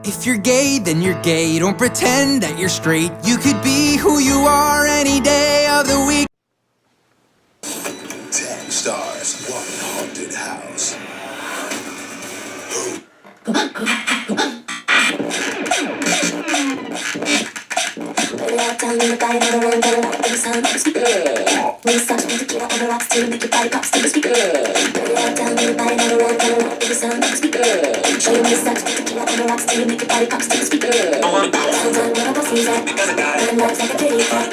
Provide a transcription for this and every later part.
If you're gay, then you're gay. Don't pretend that you're straight. You could be who you are any day of the week. 10 stars, 1 haunted house. Down in the body, never run, better like the sound of the speaker. When you stop, with tequila on the rocks to make your body pop to the speaker. Down in the body, never run, better like the sound of the speaker. Show you when you stop, with tequila on the rocks to make your body pop to the speaker. Sometimes when I see that, and life's like a kitty cat.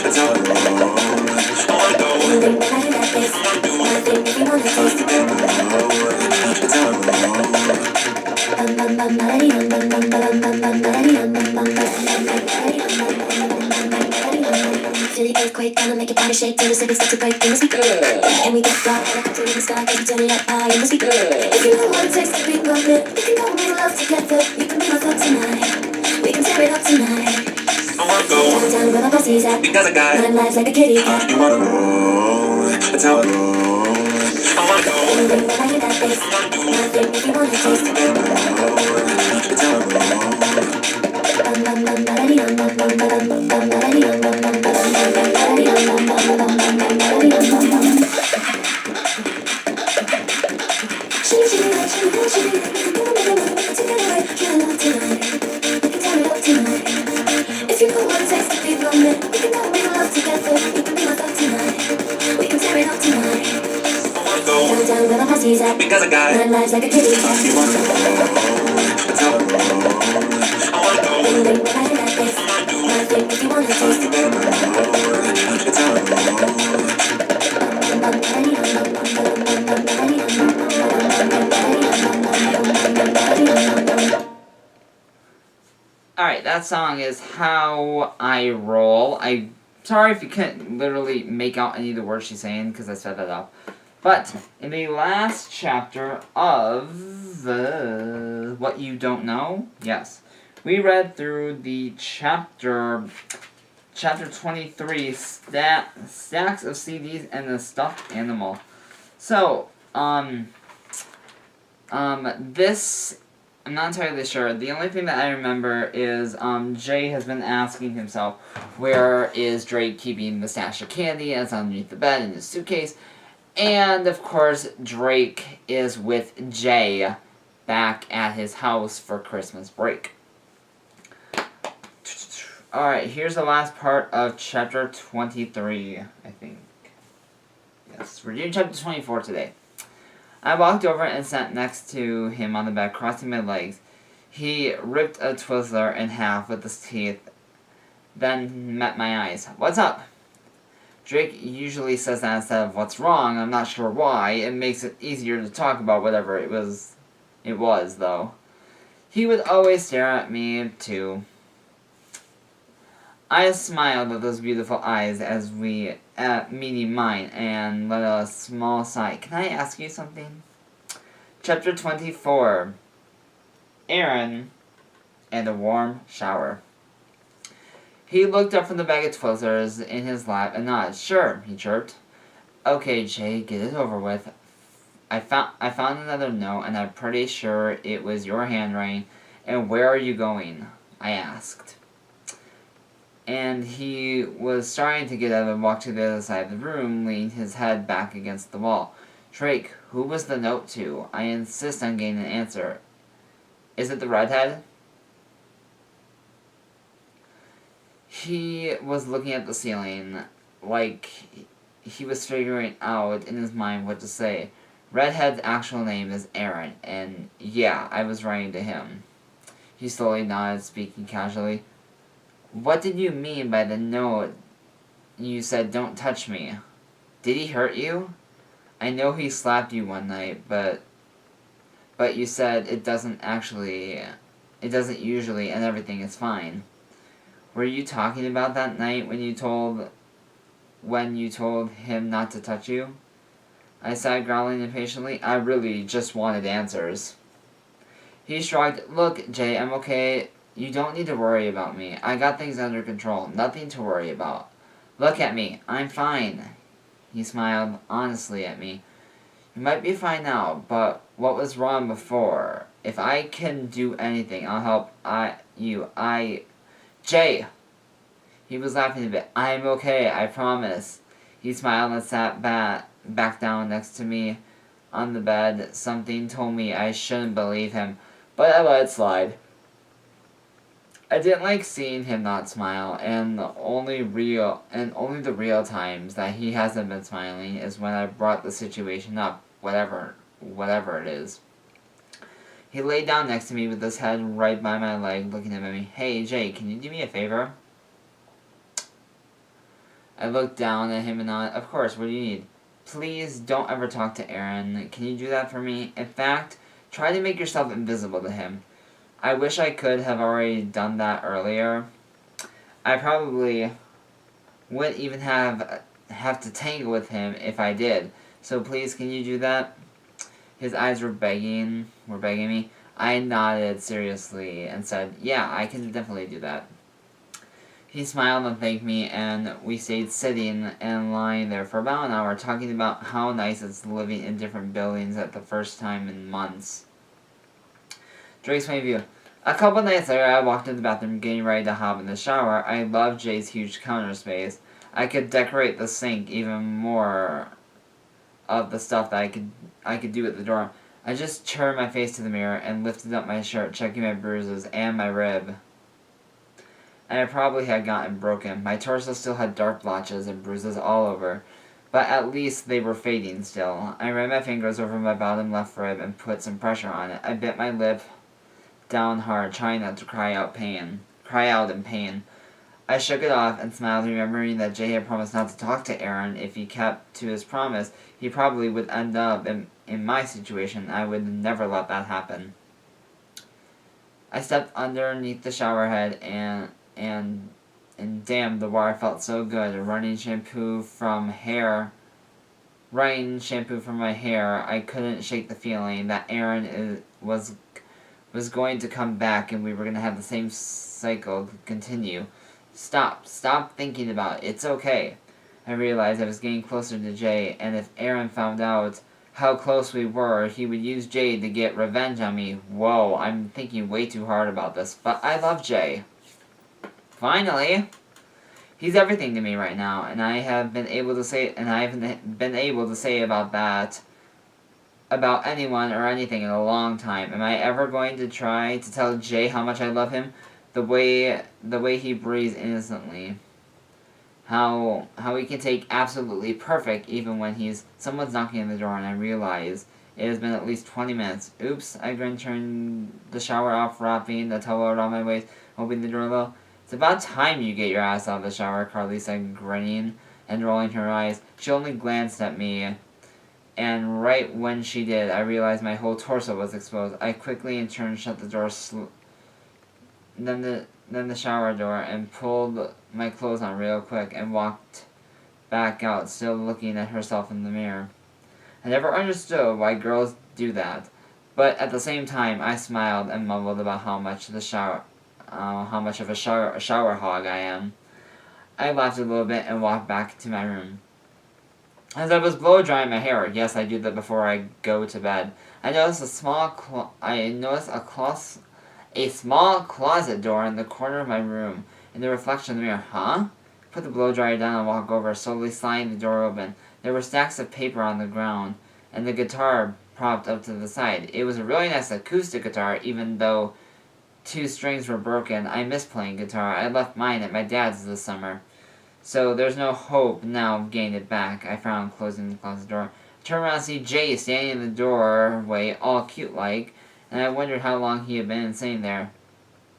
That's how it rolls. You think that I do that face, I think if you wanna taste it. That's how it rolls. Feel the earthquake, gonna make your body shake till the city starts to break in the speaker. And we get dark, and I come to the sky, cause we turn it up high in the speaker. If you know what it takes to be lovely, we can go make love together. You can be my fuck tonight, we can tear it up tonight. I wanna go Downtown where my pussy's at, because I got my life's like a kitty cat. You wanna roll. That's how it rolls. I wanna go. You think that I hear that bass, I think if you wanna taste it. That's how it rolls. If you know what it takes to be lonely, we can go make love together. You can be my fuck tonight, we can tear it up tonight. I wanna go Downtown where my pussy's at, because I got my life's like a kitty cat. You wanna roll. That's how it rolls. I wanna go. You think that I hear that bass, I think if you wanna taste it. That's how it rolls. Alright, that song is How I Roll. I'm sorry if you couldn't literally make out any of the words she's saying, because I set that up. But, in the last chapter of What You Don't Know, yes, we read through the chapter 23, Stacks of CDs and the Stuffed Animal. So, this, I'm not entirely sure. The only thing that I remember is, Jay has been asking himself, where is Drake keeping the stash of candy? And it's underneath the bed in his suitcase. And, of course, Drake is with Jay back at his house for Christmas break. Alright, here's the last part of chapter 23, I think. Yes, we're doing chapter 24 today. I walked over and sat next to him on the bed, crossing my legs. He ripped a Twizzler in half with his teeth, then met my eyes. "What's up?" Drake usually says that instead of "what's wrong." I'm not sure why. It makes it easier to talk about whatever it was, though. He would always stare at me, too. I smiled at those beautiful eyes as we meeting mine and let out a small sigh. "Can I ask you something?" Chapter 24. Aaron and a warm shower. He looked up from the bag of Twizzlers in his lap and nodded. "Sure," he chirped. "Okay, Jay, get it over with. I found another note, and I'm pretty sure it was your handwriting. And where are you going?" I asked. And he was starting to get up and walk to the other side of the room, leaning his head back against the wall. "Drake, who was the note to? I insist on getting an answer. Is it the redhead?" He was looking at the ceiling, like he was figuring out in his mind what to say. Redhead's actual name is Aaron, and yeah, I was writing to him. He slowly nodded, speaking casually. "What did you mean by the note you said, 'Don't touch me'? Did he hurt you? I know he slapped you one night, but you said it doesn't usually, and everything is fine. Were you talking about that night when you told him not to touch you?" I sat growling impatiently. I really just wanted answers. He shrugged. "Look, Jay, I'm okay. You don't need to worry about me. I got things under control. Nothing to worry about. Look at me. I'm fine." He smiled honestly at me. "You might be fine now, but what was wrong before? If I can do anything, I'll help you. Jay! He was laughing a bit. I'm okay, I promise. He smiled and sat back down next to me on the bed. Something told me I shouldn't believe him, but I let it slide. I didn't like seeing him not smile, and the only the real times that he hasn't been smiling is when I brought the situation up, whatever it is. He laid down next to me with his head right by my leg, looking at me. Hey, Jay, can you do me a favor? I looked down at him and nodded. Of course, what do you need? Please don't ever talk to Aaron. Can you do that for me? In fact, try to make yourself invisible to him. I wish I could have already done that earlier. I probably wouldn't even have to tangle with him if I did. So please, can you do that? His eyes were begging me. I nodded seriously and said, yeah, I can definitely do that. He smiled and thanked me, and we stayed sitting and lying there for about an hour, talking about how nice it's living in different buildings at the first time in months. Drake's point of view. A couple nights later, I walked in the bathroom, getting ready to hop in the shower. I loved Jay's huge counter space. I could decorate the sink even more of the stuff that I could do at the door. I just turned my face to the mirror and lifted up my shirt, checking my bruises and my rib. And I probably had gotten broken. My torso still had dark blotches and bruises all over, but at least they were fading still. I ran my fingers over my bottom left rib and put some pressure on it. I bit my lip down hard, trying not to cry out in pain. I shook it off and smiled, remembering that Jay had promised not to talk to Aaron. If he kept to his promise, he probably would end up in my situation. I would never let that happen. I stepped underneath the shower head and damn, the water felt so good. Running shampoo from my hair, I couldn't shake the feeling that Aaron was going to come back and we were going to have the same cycle continue. Stop thinking about it. It's okay. I realized I was getting closer to Jay, and if Aaron found out how close we were, he would use Jay to get revenge on me. Whoa, I'm thinking way too hard about this, but I love Jay. Finally, he's everything to me right now, and I haven't been able to say about that about anyone or anything in a long time. Am I ever going to try to tell Jay how much I love him? The way he breathes innocently. How he can take absolutely perfect even when someone's knocking on the door, and I realize it has been at least 20 minutes. Oops, I turned the shower off, wrapping the towel around my waist, opening the door a little. It's about time you get your ass out of the shower, Carly said, grinning and rolling her eyes. She only glanced at me, and right when she did, I realized my whole torso was exposed. I quickly in turn shut the door, then the shower door, and pulled my clothes on real quick and walked back out, still looking at herself in the mirror. I never understood why girls do that, but at the same time, I smiled and mumbled about how much of a shower hog I am. I laughed a little bit and walked back to my room. As I was blow drying my hair, yes, I do that before I go to bed, I noticed a small closet door in the corner of my room. In the reflection of the mirror, huh? Put the blow dryer down and walk over, slowly sliding the door open. There were stacks of paper on the ground, and the guitar propped up to the side. It was a really nice acoustic guitar, even though 2 strings were broken. I miss playing guitar. I left mine at my dad's this summer, so there's no hope now of getting it back. I frowned, closing the closet door. I turned around to see Jay standing in the doorway, all cute-like, and I wondered how long he had been sitting there.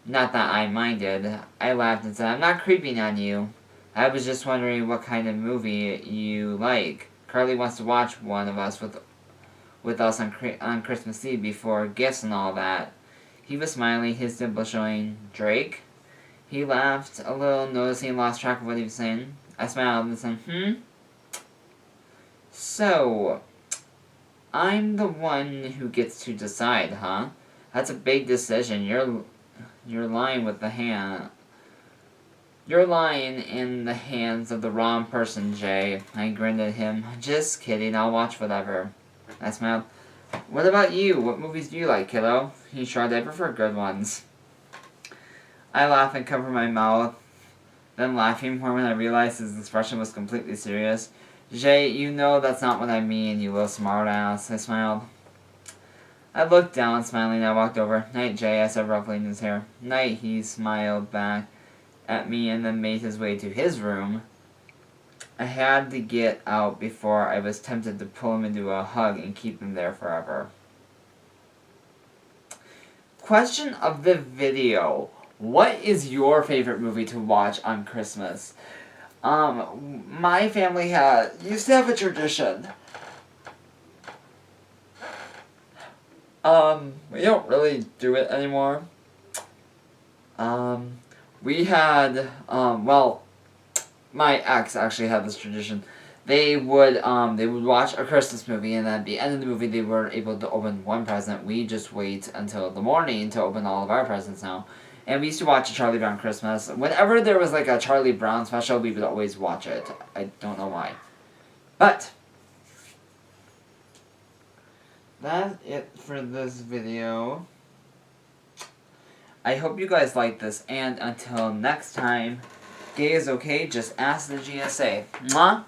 Not that I minded. I laughed and said, I'm not creeping on you. I was just wondering what kind of movie you like. Carly wants to watch one of us with us on Christmas Eve before gifts and all that. He was smiling, his dimple showing. Drake? He laughed a little, noticing he lost track of what he was saying. I smiled and said, So, I'm the one who gets to decide, huh? That's a big decision. You're lying with the hand. You're lying in the hands of the wrong person, Jay. I grinned at him. Just kidding, I'll watch whatever. I smiled. What about you? What movies do you like, kiddo? He shrugged. I prefer good ones. I laugh and cover my mouth, then laughing more when I realized his expression was completely serious. Jay, you know that's not what I mean, you little smartass. I smiled. I looked down, smiling. I walked over. Night, Jay, I said, ruffling his hair. Night, he smiled back at me and then made his way to his room. I had to get out before I was tempted to pull him into a hug and keep him there forever. Question of the video. What is your favorite movie to watch on Christmas? My family used to have a tradition. We don't really do it anymore. We had, my ex actually had this tradition. They would watch a Christmas movie, and at the end of the movie, they were able to open one present. We just wait until the morning to open all of our presents now. And we used to watch a Charlie Brown Christmas. Whenever there was like a Charlie Brown special, we would always watch it. I don't know why. But that's it for this video. I hope you guys liked this, and until next time, gay is okay, just ask the GSA. Mwah!